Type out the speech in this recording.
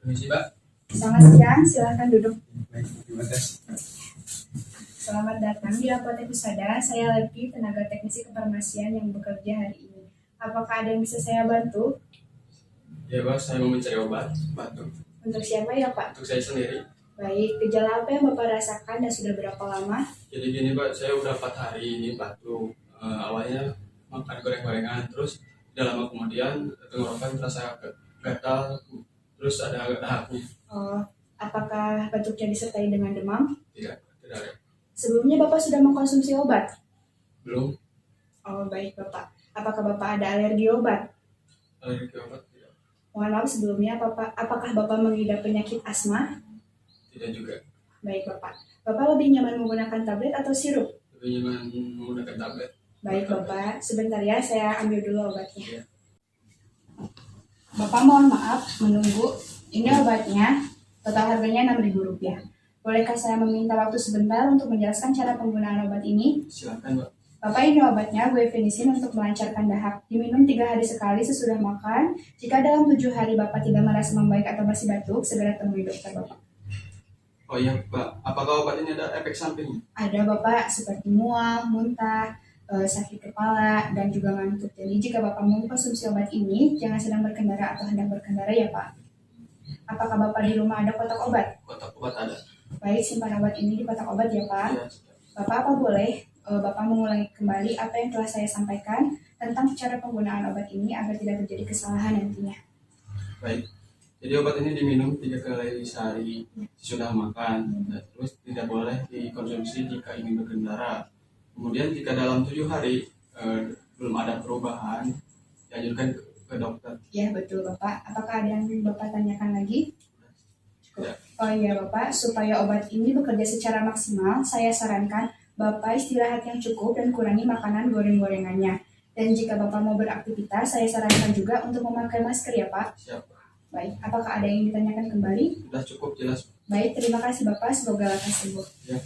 Permisi, Pak. Selamat siang, silakan duduk. Baik, terima kasih. Selamat datang di Apotek Pusada. Saya Leti, tenaga teknisi kefarmasian yang bekerja hari ini. Apakah ada yang bisa saya bantu? Ya, Pak, saya mau mencari obat batuk. Untuk siapa ya, Pak? Untuk saya sendiri. Baik, gejala apa yang Bapak rasakan dan sudah berapa lama? Jadi gini, Pak, saya udah 4 hari ini batuk. Awalnya makan goreng-gorengan, terus tidak lama kemudian tenggorokan terasa gatal, terus ada dahaknya. Oh, apakah batuknya disertai dengan demam? Tidak ada. Sebelumnya Bapak sudah mengkonsumsi obat? Belum. Oh, baik Bapak. Apakah Bapak ada alergi obat? Alergi obat tidak. Mohon maaf sebelumnya, apakah Bapak mengidap penyakit asma? Tidak juga. Baik Bapak. Bapak lebih nyaman menggunakan tablet atau sirup? Lebih nyaman menggunakan tablet. Baik Bapak, sebentar ya, saya ambil dulu obatnya. Ya. Bapak mohon maaf menunggu. Ini obatnya, total harganya Rp6.000. Bolehkah saya meminta waktu sebentar untuk menjelaskan cara penggunaan obat ini? Silakan, Pak. Bapak, ini obatnya guaifenesin untuk melancarkan dahak. Diminum 3 hari sekali sesudah makan. Jika dalam 7 hari Bapak tidak merasa membaik atau masih batuk, segera temui dokter Bapak. Oh iya, Pak. Apakah obat ini ada efek samping? Ada Bapak, seperti mual, muntah, sakit kepala, dan juga ngantuk. Jadi jika Bapak mau konsumsi obat ini, jangan sedang berkendara atau hendak berkendara ya Pak. Apakah Bapak di rumah ada kotak obat? Kotak obat ada. Baik, simpan obat ini di kotak obat ya Pak. Ya, Bapak, apa boleh Bapak mengulangi kembali apa yang telah saya sampaikan tentang cara penggunaan obat ini agar tidak terjadi kesalahan nantinya. Baik. Jadi obat ini diminum 3 kali sehari sesudah makan. Dan terus tidak boleh dikonsumsi jika ingin berkendara. Kemudian jika dalam 7 hari belum ada perubahan, dianjurkan ke dokter. Ya betul Bapak. Apakah ada yang Bapak tanyakan lagi? Ya. Oh iya Bapak, supaya obat ini bekerja secara maksimal, saya sarankan Bapak istirahat yang cukup dan kurangi makanan goreng-gorengannya. Dan jika Bapak mau beraktivitas, saya sarankan juga untuk memakai masker ya Pak. Siap. Baik, apakah ada yang ditanyakan kembali? Sudah cukup jelas. Baik, terima kasih Bapak, semoga lekas sembuh. Ya.